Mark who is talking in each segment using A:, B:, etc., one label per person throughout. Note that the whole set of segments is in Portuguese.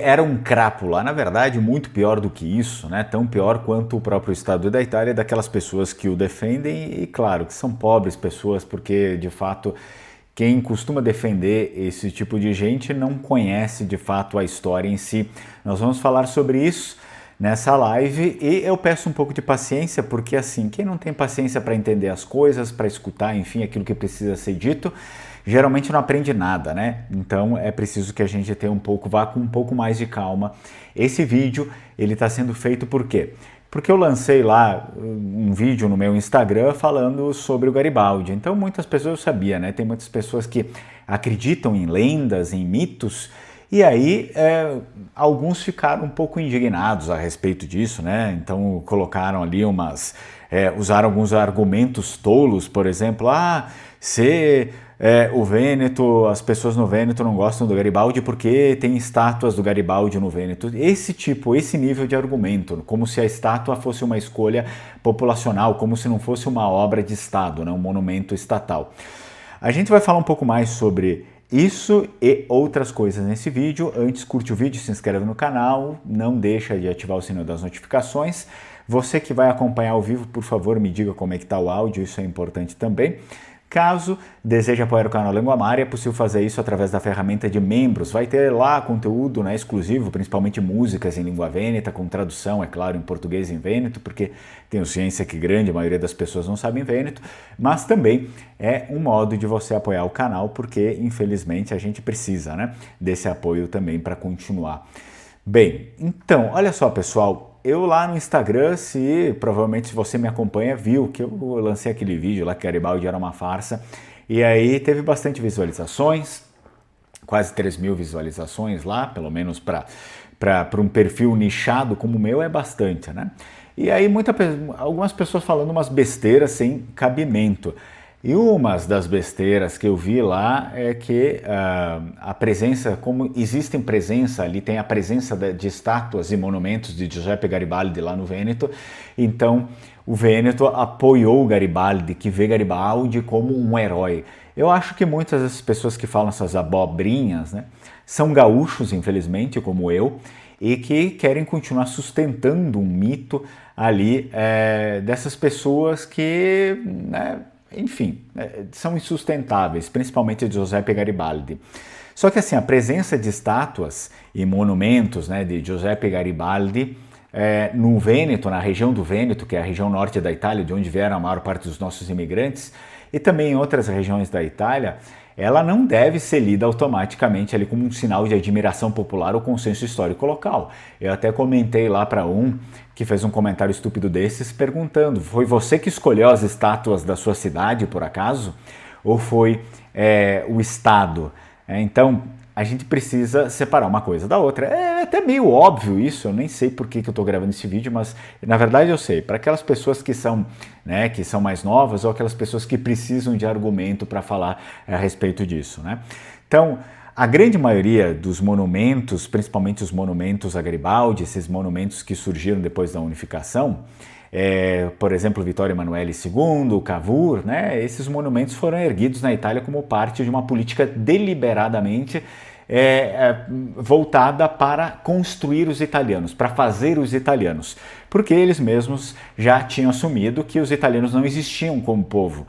A: Era um crápula, na verdade, muito pior do que isso, né? Tão pior quanto o próprio Estado da Itália, daquelas pessoas que o defendem e, claro, que são pobres pessoas, porque, de fato, quem costuma defender esse tipo de gente não conhece, de fato, a história em si. Nós vamos falar sobre isso nessa live e eu peço um pouco de paciência, porque, assim, quem não tem paciência para entender as coisas, para escutar, enfim, aquilo que precisa ser dito, geralmente não aprende nada, né? Então é preciso que a gente tenha vá com um pouco mais de calma. Esse vídeo, ele está sendo feito por quê? Porque eu lancei lá um vídeo no meu Instagram falando sobre o Garibaldi. Então muitas pessoas, eu sabia, né? Tem muitas pessoas que acreditam em lendas, em mitos, e aí alguns ficaram um pouco indignados a respeito disso, né? Então colocaram ali usaram alguns argumentos tolos, por exemplo, se o Vêneto, as pessoas no Vêneto não gostam do Garibaldi porque tem estátuas do Garibaldi no Vêneto. Esse nível de argumento, como se a estátua fosse uma escolha populacional, como se não fosse uma obra de Estado, né? Um monumento estatal. A gente vai falar um pouco mais sobre isso e outras coisas nesse vídeo. Antes, curte o vídeo, se inscreve no canal, não deixa de ativar o sininho das notificações. Você que vai acompanhar ao vivo, por favor, me diga como é que está o áudio, isso é importante também. Caso deseje apoiar o canal Língua Mária, é possível fazer isso através da ferramenta de membros. Vai ter lá conteúdo, né, exclusivo, principalmente músicas em língua vêneta, com tradução, é claro, em português e em vêneto, porque tenho ciência que grande, a maioria das pessoas não sabem vêneto, mas também é um modo de você apoiar o canal, porque infelizmente a gente precisa, né, desse apoio também para continuar. Bem, então, olha só, pessoal. Eu lá no Instagram, provavelmente se você me acompanha, viu que eu lancei aquele vídeo lá que Garibaldi era uma farsa. E aí teve bastante visualizações, quase 3.000 visualizações lá, pelo menos para um perfil nichado como o meu é bastante, né? E aí algumas pessoas falando umas besteiras sem cabimento. E umas das besteiras que eu vi lá é que a presença, como existem presença ali, tem a presença de estátuas e monumentos de Giuseppe Garibaldi lá no Vêneto, então o Vêneto apoiou o Garibaldi, que vê Garibaldi como um herói. Eu acho que muitas das pessoas que falam essas abobrinhas, né, são gaúchos, infelizmente, como eu, e que querem continuar sustentando um mito ali dessas pessoas que, né, enfim, são insustentáveis, principalmente de Giuseppe Garibaldi. Só que assim, a presença de estátuas e monumentos, né, de Giuseppe Garibaldi no Vêneto, na região do Vêneto, que é a região norte da Itália, de onde vieram a maior parte dos nossos imigrantes, e também em outras regiões da Itália, ela não deve ser lida automaticamente ali como um sinal de admiração popular ou consenso histórico local. Eu até comentei lá para um que fez um comentário estúpido desses perguntando: foi você que escolheu as estátuas da sua cidade, por acaso? Ou foi o Estado? Então, a gente precisa separar uma coisa da outra. É até meio óbvio isso, eu nem sei por que eu estou gravando esse vídeo, mas na verdade eu sei. Para aquelas pessoas que são mais novas ou aquelas pessoas que precisam de argumento para falar a respeito disso, né? Então, a grande maioria dos monumentos, principalmente os monumentos a Garibaldi, esses monumentos que surgiram depois da unificação, por exemplo, Vittorio Emanuele II, Cavour, né? Esses monumentos foram erguidos na Itália como parte de uma política deliberadamente voltada para construir os italianos, para fazer os italianos, porque eles mesmos já tinham assumido que os italianos não existiam como povo.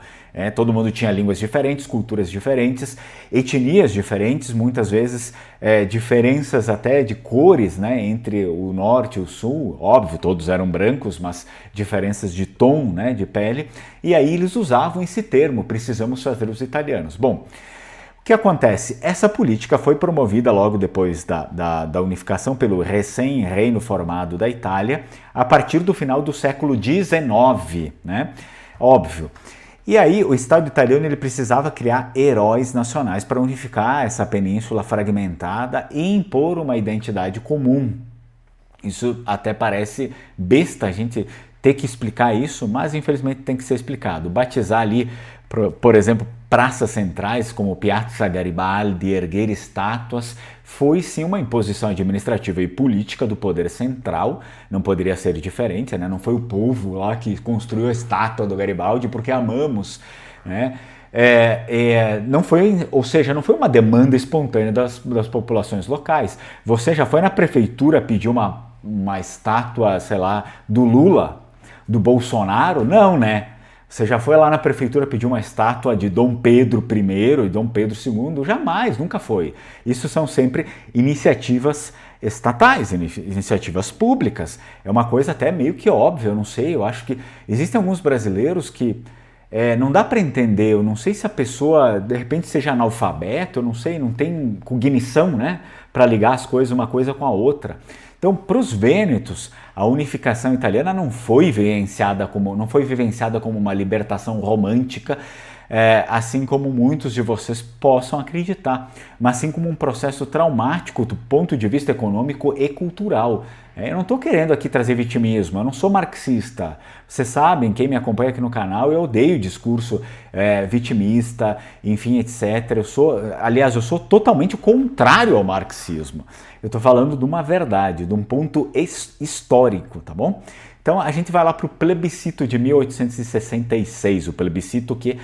A: Todo mundo tinha línguas diferentes, culturas diferentes, etnias diferentes, muitas vezes diferenças até de cores, né, entre o norte e o sul. Óbvio, todos eram brancos, mas diferenças de tom, né, de pele. E aí eles usavam esse termo: precisamos fazer os italianos. Bom, o que acontece? Essa política foi promovida logo depois da unificação pelo recém-reino formado da Itália, a partir do final do século XIX, né? Óbvio. E aí o Estado italiano ele precisava criar heróis nacionais para unificar essa península fragmentada e impor uma identidade comum. Isso até parece besta a gente ter que explicar isso, mas infelizmente tem que ser explicado. Batizar ali, por exemplo, praças centrais como Piazza Garibaldi, erguer estátuas, foi sim uma imposição administrativa e política do poder central, não poderia ser diferente, né? Não foi o povo lá que construiu a estátua do Garibaldi porque amamos, né? não foi, ou seja, não foi uma demanda espontânea das populações locais. Você já foi na prefeitura pedir uma estátua, sei lá, do Lula, do Bolsonaro? Não, né? Você já foi lá na prefeitura pedir uma estátua de Dom Pedro I e Dom Pedro II? Jamais, nunca foi. Isso são sempre iniciativas estatais, iniciativas públicas. É uma coisa até meio que óbvia, eu não sei, eu acho que existem alguns brasileiros que não dá para entender, eu não sei se a pessoa de repente seja analfabeto, eu não sei, não tem cognição, né, para ligar as coisas uma coisa com a outra. Então, para os vênetos, a unificação italiana não foi vivenciada como uma libertação romântica, assim como muitos de vocês possam acreditar, mas sim como um processo traumático do ponto de vista econômico e cultural. Eu não estou querendo aqui trazer vitimismo, eu não sou marxista. Vocês sabem, quem me acompanha aqui no canal, eu odeio discurso vitimista, enfim, etc. Eu sou totalmente contrário ao marxismo. Eu estou falando de uma verdade, de um ponto histórico, tá bom? Então a gente vai lá para o plebiscito de 1866, o plebiscito que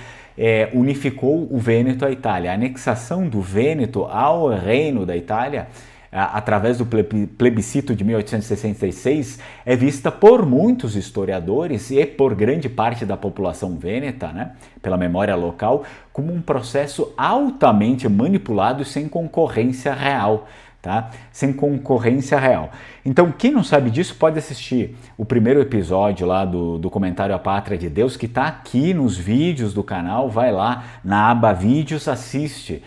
A: unificou o Vêneto à Itália. A anexação do Vêneto ao Reino da Itália, através do plebiscito de 1866, é vista por muitos historiadores e por grande parte da população vêneta, né, pela memória local, como um processo altamente manipulado e sem concorrência real. Tá? Sem concorrência real. Então, quem não sabe disso pode assistir o primeiro episódio lá do Comentário à Pátria de Deus, que está aqui nos vídeos do canal. Vai lá na aba Vídeos, assiste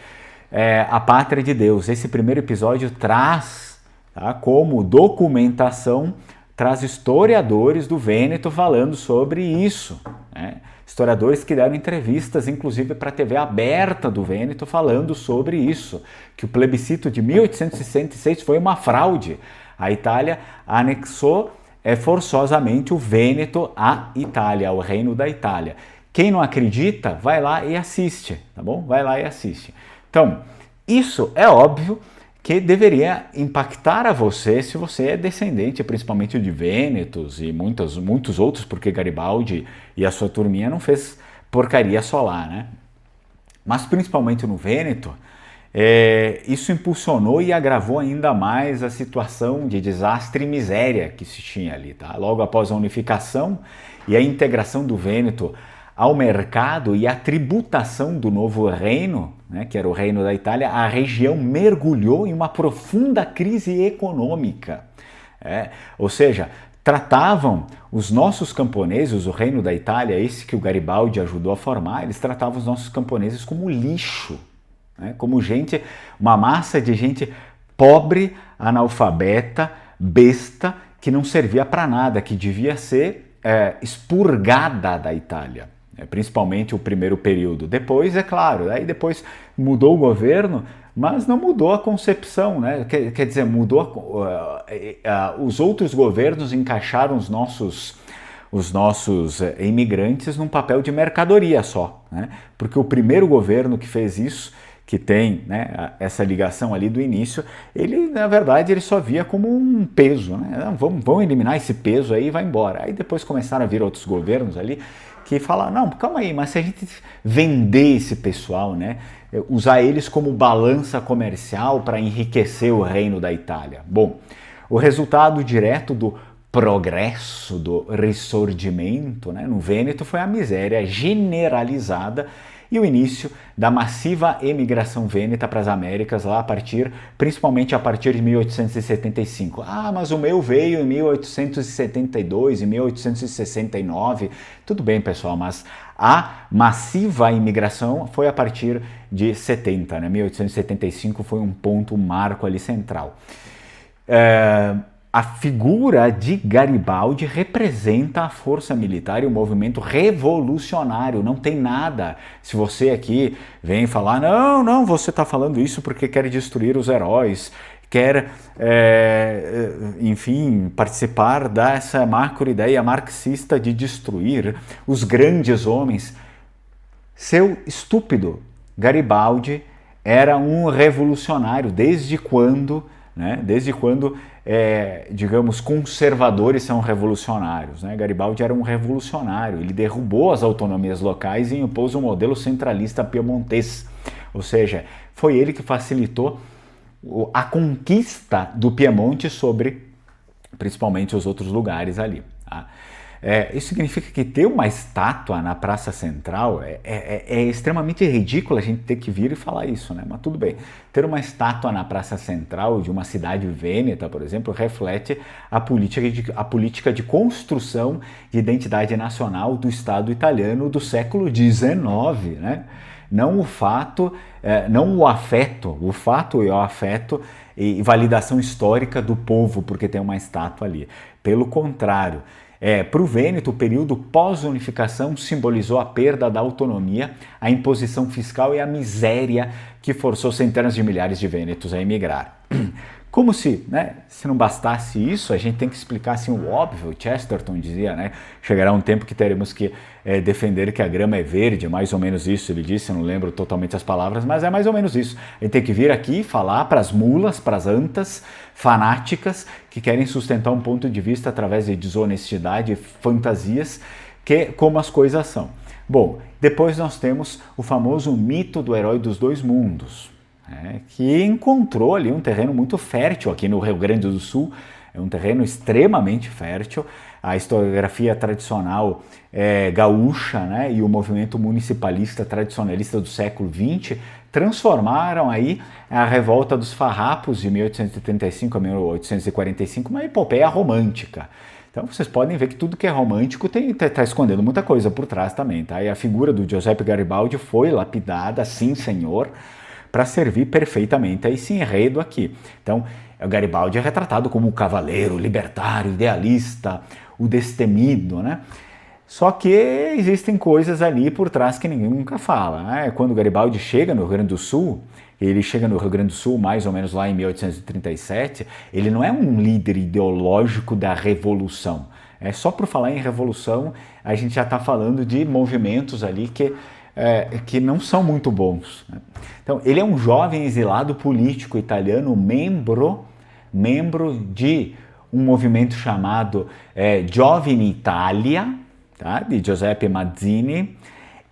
A: a Pátria de Deus. Esse primeiro episódio traz, tá, como documentação, traz historiadores do Vêneto falando sobre isso, né? Historiadores que deram entrevistas, inclusive para a TV aberta do Vêneto, falando sobre isso, que o plebiscito de 1866 foi uma fraude. A Itália anexou forçosamente o Vêneto à Itália, ao Reino da Itália. Quem não acredita, vai lá e assiste, tá bom? Vai lá e assiste. Então, isso é óbvio que deveria impactar a você se você é descendente principalmente de vênetos e muitos outros, porque Garibaldi e a sua turminha não fez porcaria só lá, né? Mas principalmente no Vêneto, isso impulsionou e agravou ainda mais a situação de desastre e miséria que se tinha ali, tá? Logo após a unificação e a integração do Vêneto ao mercado e a tributação do novo reino, né, que era o Reino da Itália, a região mergulhou em uma profunda crise econômica. Ou seja, tratavam os nossos camponeses, o Reino da Itália, esse que o Garibaldi ajudou a formar, eles tratavam os nossos camponeses como lixo, né, como gente, uma massa de gente pobre, analfabeta, besta, que não servia para nada, que devia ser expurgada da Itália. Principalmente o primeiro período. Depois, é claro, aí depois mudou o governo, mas não mudou a concepção, né? Quer dizer, mudou os outros governos encaixaram os nossos imigrantes num papel de mercadoria só, né? Porque o primeiro governo que fez isso, que tem, né, essa ligação ali do início, ele, na verdade, ele só via como um peso, né? Vamos eliminar esse peso aí e vai embora. Aí depois começaram a vir outros governos ali que falaram, não, calma aí, mas se a gente vender esse pessoal, né, usar eles como balança comercial para enriquecer o Reino da Itália. Bom, o resultado direto do progresso, do ressurgimento, né, no Vêneto foi a miséria generalizada e o início da massiva emigração vêneta para as Américas, lá principalmente a partir de 1875. Ah, mas o meu veio em 1872, em 1869. Tudo bem, pessoal, mas a massiva imigração foi a partir de 70, né? 1875 foi um ponto, um marco ali central. A figura de Garibaldi representa a força militar e o movimento revolucionário. Não tem nada. Se você aqui vem falar, não, você está falando isso porque quer destruir os heróis, quer, enfim, participar dessa macro-ideia marxista de destruir os grandes homens. Seu estúpido, Garibaldi era um revolucionário desde quando né? Desde quando, digamos, conservadores são revolucionários, né? Garibaldi era um revolucionário, ele derrubou as autonomias locais e impôs um modelo centralista piemontês, ou seja, foi ele que facilitou a conquista do Piemonte sobre, principalmente, os outros lugares ali. Tá? Isso significa que ter uma estátua na Praça Central é extremamente ridículo a gente ter que vir e falar isso, né? Mas tudo bem. Ter uma estátua na Praça Central de uma cidade vêneta, por exemplo, reflete a política de construção de identidade nacional do Estado italiano do século XIX, né? Não o fato, não o afeto, o fato e o afeto e validação histórica do povo porque tem uma estátua ali. Pelo contrário, para o Vêneto, o período pós-unificação simbolizou a perda da autonomia, a imposição fiscal e a miséria que forçou centenas de milhares de vênetos a emigrar. Como se, né, se não bastasse isso, a gente tem que explicar assim, o óbvio. Chesterton dizia, né, chegará um tempo que teremos que defender que a grama é verde, mais ou menos isso ele disse, eu não lembro totalmente as palavras, mas é mais ou menos isso. A gente tem que vir aqui falar para as mulas, para as antas fanáticas que querem sustentar um ponto de vista através de desonestidade e fantasias, como as coisas são. Bom, depois nós temos o famoso mito do herói dos dois mundos, que encontrou ali um terreno muito fértil aqui no Rio Grande do Sul, é um terreno extremamente fértil. A historiografia tradicional gaúcha, né, e o movimento municipalista tradicionalista do século XX transformaram aí a revolta dos farrapos de 1835 a 1845 uma epopeia romântica. Então vocês podem ver que tudo que é romântico está escondendo muita coisa por trás também, tá? E a figura do Giuseppe Garibaldi foi lapidada, sim senhor, para servir perfeitamente a esse enredo aqui. Então, o Garibaldi é retratado como o cavaleiro, libertário, idealista, o destemido, né? Só que existem coisas ali por trás que ninguém nunca fala, né? Quando o Garibaldi chega no Rio Grande do Sul, ele chega no Rio Grande do Sul mais ou menos lá em 1837, ele não é um líder ideológico da revolução. Só por falar em revolução, a gente já está falando de movimentos ali que não são muito bons, né? Então, ele é um jovem exilado político italiano, membro de um movimento chamado Giovine Italia, tá? De Giuseppe Mazzini.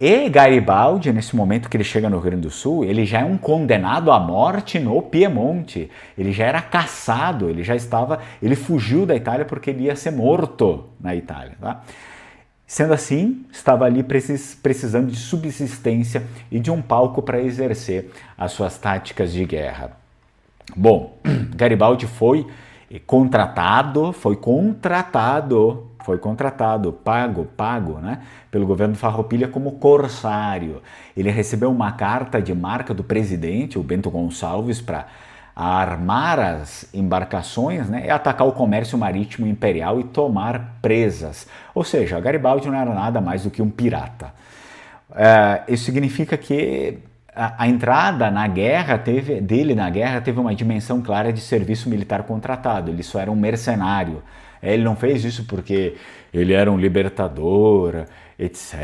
A: E Garibaldi, nesse momento que ele chega no Rio Grande do Sul, ele já é um condenado à morte no Piemonte. Ele já era caçado, ele fugiu da Itália porque ele ia ser morto na Itália, tá? Sendo assim, estava ali precisando de subsistência e de um palco para exercer as suas táticas de guerra. Bom, Garibaldi foi contratado, pago, né, pelo governo Farroupilha como corsário. Ele recebeu uma carta de marca do presidente, o Bento Gonçalves, para armar as embarcações, né, e atacar o comércio marítimo imperial e tomar presas. Ou seja, Garibaldi não era nada mais do que um pirata. Isso significa que a entrada na guerra dele na guerra teve uma dimensão clara de serviço militar contratado. Ele só era um mercenário. Ele não fez isso porque ele era um libertador, etc.,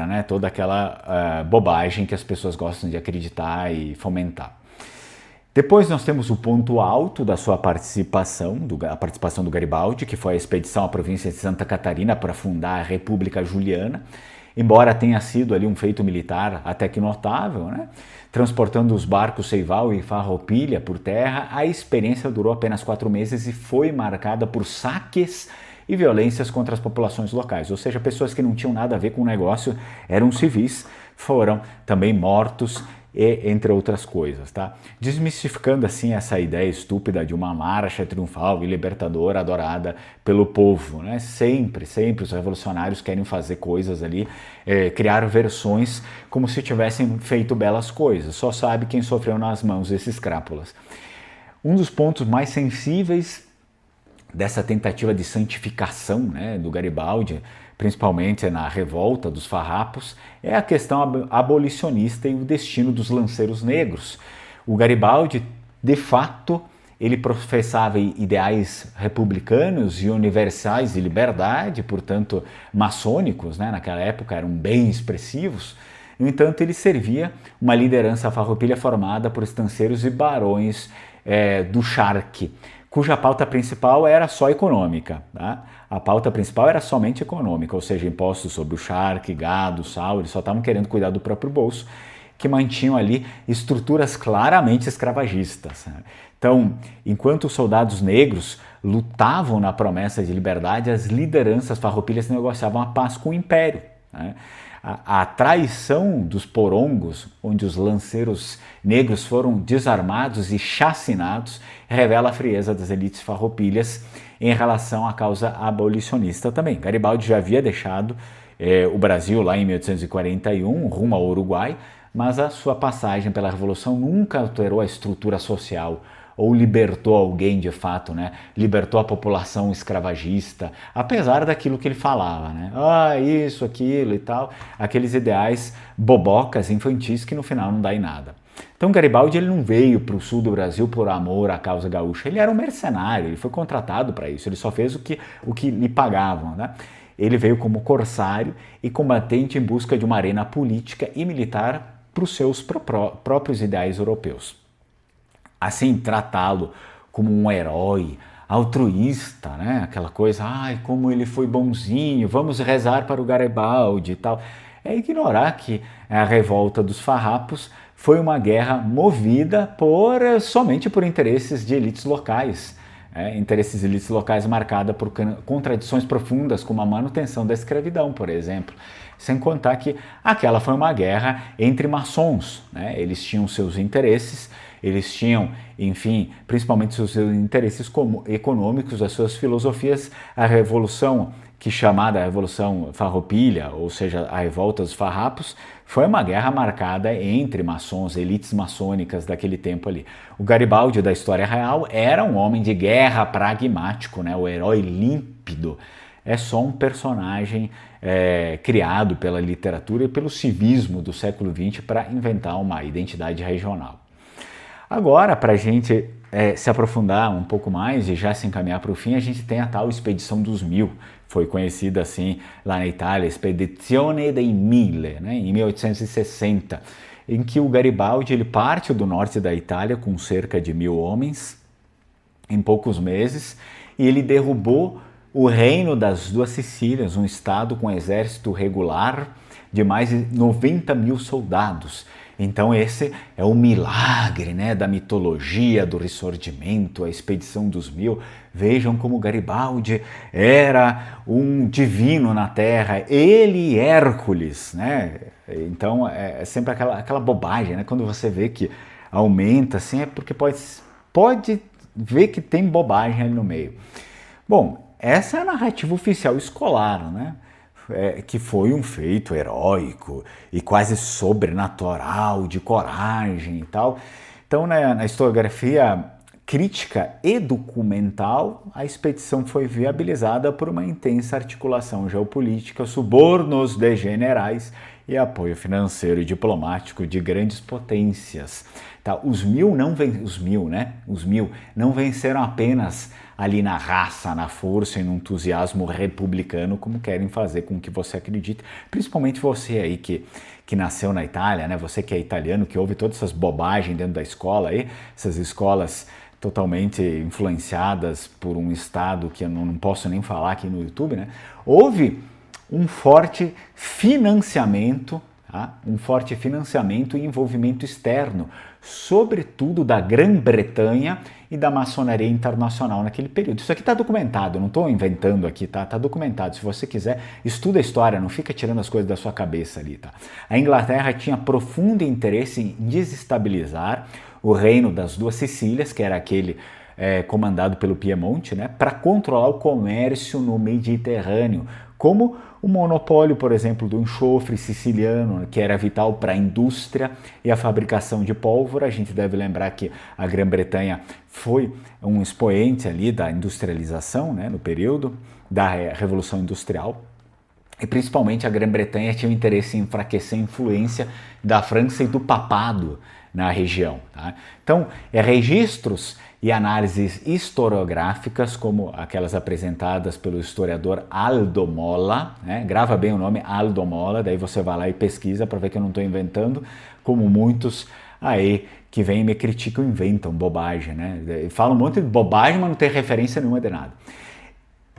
A: né, toda aquela bobagem que as pessoas gostam de acreditar e fomentar. Depois nós temos o ponto alto da sua participação, a participação do Garibaldi, que foi a expedição à província de Santa Catarina para fundar a República Juliana, embora tenha sido ali um feito militar até que notável, né? Transportando os barcos Seival e Farroupilha por terra, a experiência durou apenas 4 meses e foi marcada por saques e violências contra as populações locais, ou seja, pessoas que não tinham nada a ver com o negócio, eram civis, foram também mortos, entre outras coisas, tá? Desmistificando assim essa ideia estúpida de uma marcha triunfal e libertadora adorada pelo povo, né? Sempre os revolucionários querem fazer coisas ali, criar versões como se tivessem feito belas coisas. Só sabe quem sofreu nas mãos desses crápulas. Um dos pontos mais sensíveis dessa tentativa de santificação, né, do Garibaldi, principalmente na revolta dos farrapos, é a questão abolicionista e o destino dos lanceiros negros. O Garibaldi, de fato, ele professava ideais republicanos e universais de liberdade, portanto maçônicos, né, naquela época eram bem expressivos. No entanto, ele servia uma liderança farroupilha formada por estanceiros e barões do Shark, cuja pauta principal era só econômica. Tá? A pauta principal era somente econômica, ou seja, impostos sobre o charque, gado, sal, eles só estavam querendo cuidar do próprio bolso, que mantinham ali estruturas claramente escravagistas. Né? Então, enquanto os soldados negros lutavam na promessa de liberdade, as lideranças farroupilhas negociavam a paz com o Império. Né? A traição dos porongos, onde os lanceiros negros foram desarmados e chacinados, revela a frieza das elites farroupilhas em relação à causa abolicionista também. Garibaldi já havia deixado o Brasil lá em 1841, rumo ao Uruguai, mas a sua passagem pela Revolução nunca alterou a estrutura social ou libertou alguém de fato, né? Libertou a população escravagista, apesar daquilo que ele falava, né? Isso, aquilo e tal, aqueles ideais bobocas, infantis que no final não dá em nada. Então Garibaldi ele não veio para o sul do Brasil por amor à causa gaúcha, ele era um mercenário, ele foi contratado para isso, ele só fez o que lhe pagavam, né? Ele veio como corsário e combatente em busca de uma arena política e militar para os seus próprios ideais europeus. Assim, tratá-lo como um herói altruísta, né? Aquela coisa, como ele foi bonzinho, vamos rezar para o Garibaldi e tal, é ignorar que a revolta dos farrapos foi uma guerra movida somente por interesses de elites locais, interesses de elites locais marcada por contradições profundas, como a manutenção da escravidão, por exemplo. Sem contar que aquela foi uma guerra entre maçons, né? Eles tinham seus interesses, eles tinham, enfim, principalmente seus interesses econômicos, as suas filosofias. A revolução, que chamada Revolução Farroupilha, ou seja, a revolta dos farrapos, foi uma guerra marcada entre maçons, elites maçônicas daquele tempo ali. O Garibaldi da história real era um homem de guerra pragmático, né? O herói límpido. É só um personagem criado pela literatura e pelo civismo do século XX para inventar uma identidade regional. Agora, para a gente se aprofundar um pouco mais e já se encaminhar para o fim, a gente tem a tal Expedição dos Mil, foi conhecida assim lá na Itália, Spedizione dei Mille, né, em 1860, em que o Garibaldi ele parte do norte da Itália com cerca de 1.000 homens em poucos meses e ele derrubou o reino das Duas Sicílias, um estado com exército regular de mais de 90.000 soldados. Então esse é o milagre, né, da mitologia, do ressurgimento, a Expedição dos Mil. Vejam como Garibaldi era um divino na terra, ele e Hércules, né? Então é sempre aquela bobagem, né? Quando você vê que aumenta, assim, é porque pode ver que tem bobagem ali no meio. Bom, essa é a narrativa oficial escolar, né? Que foi um feito heróico e quase sobrenatural, de coragem e tal. Então, na historiografia crítica e documental, a expedição foi viabilizada por uma intensa articulação geopolítica, subornos de generais e apoio financeiro e diplomático de grandes potências. Tá? Os mil não venceram apenas ali na raça, na força e no entusiasmo republicano, como querem fazer com que você acredite, principalmente você aí que nasceu na Itália, né? Você que é italiano, que ouve todas essas bobagens dentro da escola aí, essas escolas totalmente influenciadas por um estado que eu não posso nem falar aqui no YouTube, né? Houve um forte financiamento, tá? Um forte financiamento e envolvimento externo, sobretudo da Grã-Bretanha e da maçonaria internacional naquele período. Isso aqui está documentado, não estou inventando aqui, tá? Está documentado. Se você quiser, estuda a história, não fica tirando as coisas da sua cabeça ali, tá? A Inglaterra tinha profundo interesse em desestabilizar o reino das Duas Sicílias, que era aquele comandado pelo Piemonte, né? Para controlar o comércio no Mediterrâneo, como o monopólio, por exemplo, do enxofre siciliano, que era vital para a indústria e a fabricação de pólvora. A gente deve lembrar que a Grã-Bretanha foi um expoente ali da industrialização, né, no período da Revolução Industrial. E principalmente a Grã-Bretanha tinha o interesse em enfraquecer a influência da França e do papado na região. Tá? Então, registros e análises historiográficas, como aquelas apresentadas pelo historiador Aldo Mola, né? Grava bem o nome, Aldo Mola, daí você vai lá e pesquisa para ver que eu não estou inventando, como muitos aí que vêm e me criticam, inventam bobagem, né? Falam um monte de bobagem, mas não tem referência nenhuma de nada.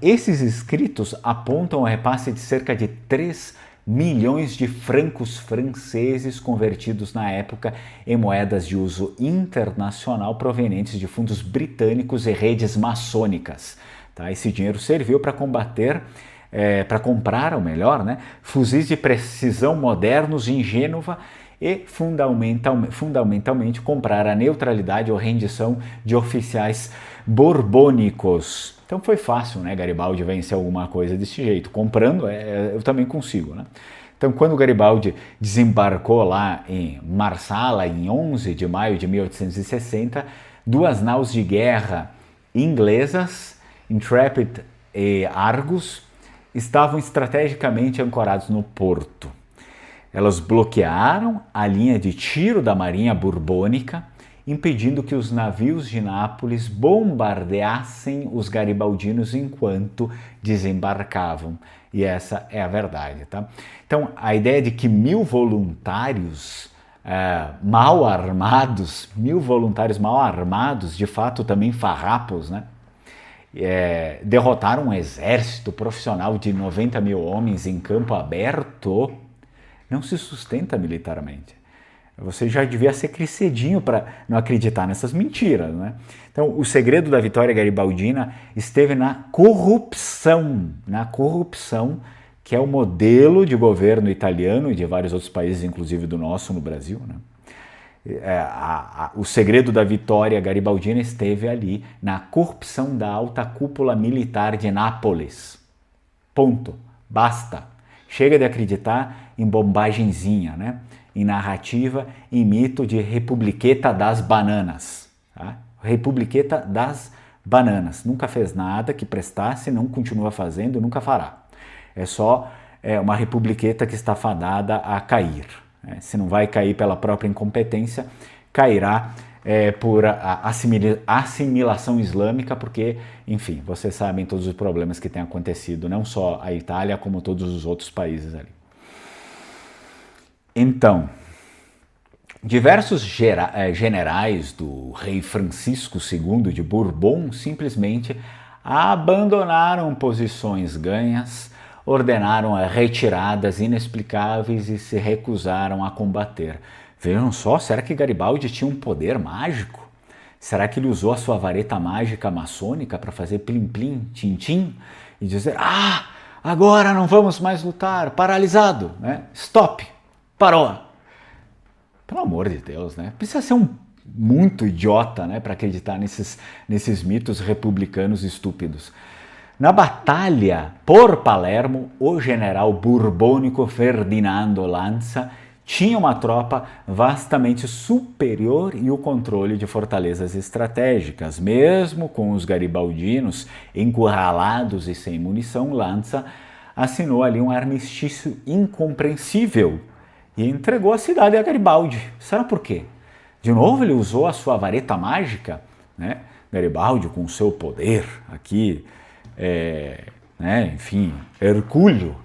A: Esses escritos apontam o repasse de cerca de 3 milhões de francos franceses convertidos na época em moedas de uso internacional provenientes de fundos britânicos e redes maçônicas. Tá? Esse dinheiro serviu para combater, para comprar, ou melhor, né, fuzis de precisão modernos em Gênova e fundamentalmente comprar a neutralidade ou rendição de oficiais borbônicos. Então foi fácil, né, Garibaldi vencer alguma coisa desse jeito. Comprando, eu também consigo, né? Então, quando Garibaldi desembarcou lá em Marsala, em 11 de maio de 1860, 2 naus de guerra inglesas, Intrepid e Argus, estavam estrategicamente ancorados no porto. Elas bloquearam a linha de tiro da Marinha Borbônica, impedindo que os navios de Nápoles bombardeassem os garibaldinos enquanto desembarcavam. E essa é a verdade, tá? Então, a ideia de que 1.000 voluntários mal armados, de fato também farrapos, né? Derrotaram um exército profissional de 90 mil homens em campo aberto, não se sustenta militarmente. Você já devia ser crescidinho para não acreditar nessas mentiras, né? Então, o segredo da vitória garibaldina esteve na corrupção, que é o modelo de governo italiano e de vários outros países, inclusive do nosso, no Brasil, né? O segredo da vitória garibaldina esteve ali, na corrupção da alta cúpula militar de Nápoles. Ponto. Basta. Chega de acreditar em bobagenzinha, né? Em narrativa, em mito de Republiqueta das Bananas. Tá? Republiqueta das Bananas. Nunca fez nada que prestasse, não continua fazendo, nunca fará. É só uma republiqueta que está fadada a cair. Se não vai cair pela própria incompetência, cairá por assimilação islâmica, porque, enfim, vocês sabem todos os problemas que têm acontecido, não só a Itália, como todos os outros países ali. Então, diversos generais do rei Francisco II de Bourbon simplesmente abandonaram posições ganhas, ordenaram retiradas inexplicáveis e se recusaram a combater. Vejam só, será que Garibaldi tinha um poder mágico? Será que ele usou a sua vareta mágica maçônica para fazer plim-plim, tim-tim e dizer: ah, agora não vamos mais lutar, paralisado, né? Stop! Parou! Pelo amor de Deus, né? Precisa ser muito idiota, né, para acreditar nesses mitos republicanos estúpidos. Na batalha por Palermo, o general borbônico Ferdinando Lanza tinha uma tropa vastamente superior e o controle de fortalezas estratégicas. Mesmo com os garibaldinos encurralados e sem munição, Lanza assinou ali um armistício incompreensível e entregou a cidade a Garibaldi. Sabe por quê? De novo ele usou a sua vareta mágica, né? Garibaldi com o seu poder aqui, enfim, hercúleo.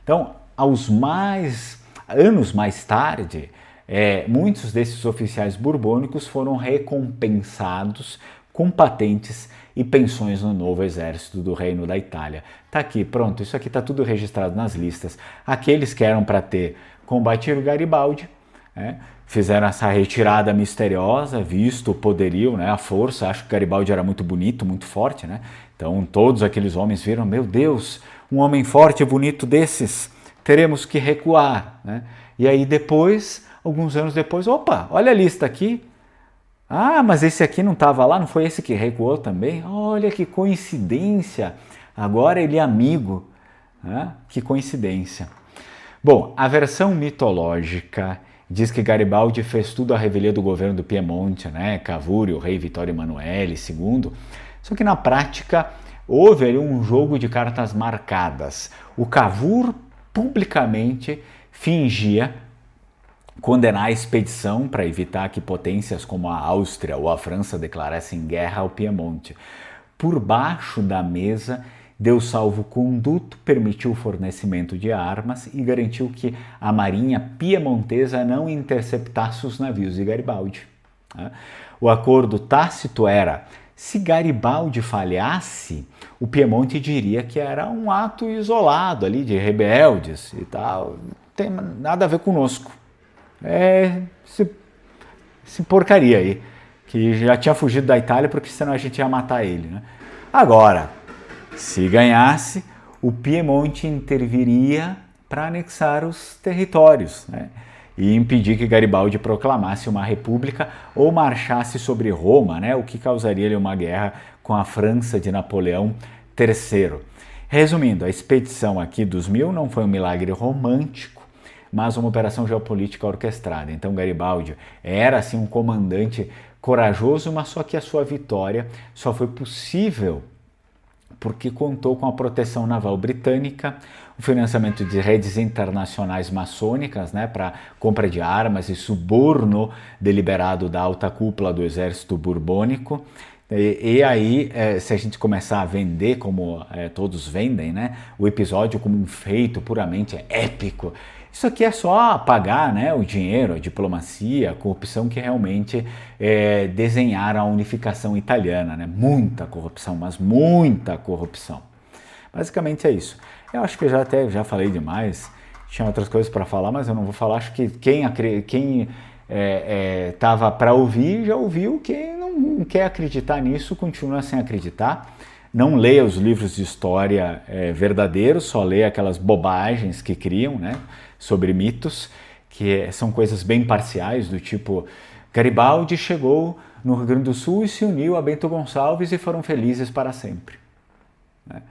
A: Então, anos mais tarde, muitos desses oficiais borbônicos foram recompensados com patentes e pensões no novo exército do Reino da Itália. Tá aqui, pronto, isso aqui tá tudo registrado nas listas. Aqueles que eram para ter combatido Garibaldi, fizeram essa retirada misteriosa, visto o poderio, né, a força. Acho que Garibaldi era muito bonito, muito forte, né? Então todos aqueles homens viram: meu Deus, um homem forte e bonito desses, teremos que recuar, né? E aí depois, alguns anos depois, opa, olha a lista aqui. Ah, mas esse aqui não estava lá, não foi esse que recuou também? Olha que coincidência, agora ele é amigo, né? Que coincidência. Bom, a versão mitológica diz que Garibaldi fez tudo à revelia do governo do Piemonte, né? Cavour, o rei Vittorio Emanuele II. Só que na prática houve ali um jogo de cartas marcadas. O Cavour publicamente fingia condenar a expedição para evitar que potências como a Áustria ou a França declarassem guerra ao Piemonte. Por baixo da mesa, deu salvo-conduto, permitiu o fornecimento de armas e garantiu que a marinha piemontesa não interceptasse os navios de Garibaldi. Né? O acordo tácito era: se Garibaldi falhasse, o Piemonte diria que era um ato isolado ali de rebeldes e tal, não tem nada a ver conosco. Esse porcaria aí, que já tinha fugido da Itália porque senão a gente ia matar ele. Né? Agora, se ganhasse, o Piemonte interviria para anexar os territórios, né? E impedir que Garibaldi proclamasse uma república ou marchasse sobre Roma, né? O que causaria uma guerra com a França de Napoleão III. Resumindo, a expedição aqui dos 1000 não foi um milagre romântico, mas uma operação geopolítica orquestrada. Então Garibaldi era assim um comandante corajoso, mas só que a sua vitória só foi possível porque contou com a proteção naval britânica, o financiamento de redes internacionais maçônicas, né, para compra de armas e suborno deliberado da alta cúpula do exército borbônico. E aí, se a gente começar a vender como todos vendem, né, o episódio como um feito puramente épico, isso aqui é só pagar, né, o dinheiro, a diplomacia, a corrupção que realmente desenharam a unificação italiana. Né? Muita corrupção, mas muita corrupção. Basicamente é isso. Eu acho que eu já falei demais, tinha outras coisas para falar, mas eu não vou falar. Acho que quem estava para ouvir já ouviu, quem não quer acreditar nisso continua sem acreditar. Não leia os livros de história verdadeiros, só leia aquelas bobagens que criam, né, sobre mitos, que são coisas bem parciais, do tipo: Garibaldi chegou no Rio Grande do Sul e se uniu a Bento Gonçalves e foram felizes para sempre. Né?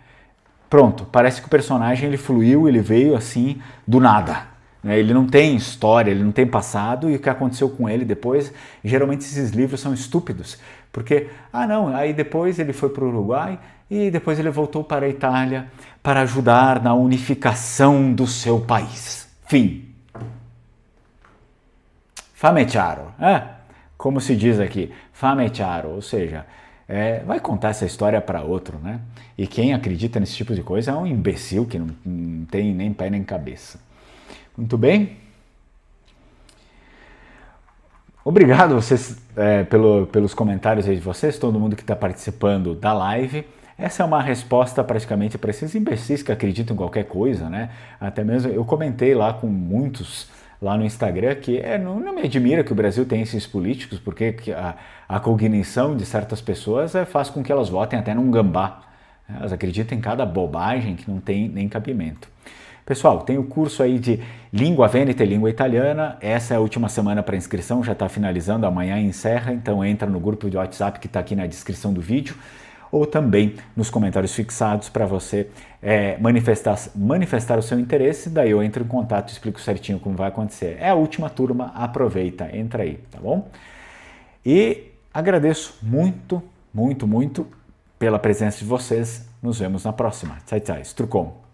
A: Pronto, parece que o personagem ele fluiu, ele veio assim do nada. Né? Ele não tem história, ele não tem passado, e o que aconteceu com ele depois, geralmente esses livros são estúpidos, porque, aí depois ele foi para o Uruguai e depois ele voltou para a Itália para ajudar na unificação do seu país. Fim. Fame chiaro, como se diz aqui, fame chiaro, ou seja, vai contar essa história para outro, né? E quem acredita nesse tipo de coisa é um imbecil que não tem nem pé nem cabeça. Muito bem? Obrigado vocês pelos comentários aí de vocês, todo mundo que está participando da live. Essa é uma resposta praticamente para esses imbecis que acreditam em qualquer coisa, né? Até mesmo eu comentei lá com muitos lá no Instagram que não me admira que o Brasil tenha esses políticos, porque a cognição de certas pessoas faz com que elas votem até num gambá. Elas acreditam em cada bobagem que não tem nem cabimento. Pessoal, tem o curso aí de Língua Vêneta e Língua Italiana. Essa é a última semana para inscrição, já está finalizando, amanhã encerra, então entra no grupo de WhatsApp que está aqui na descrição do vídeo, ou também nos comentários fixados para você manifestar o seu interesse, daí eu entro em contato e explico certinho como vai acontecer. É a última turma, aproveita, entra aí, tá bom? E agradeço muito, muito, muito pela presença de vocês. Nos vemos na próxima. Tchau, tchau. Strucom.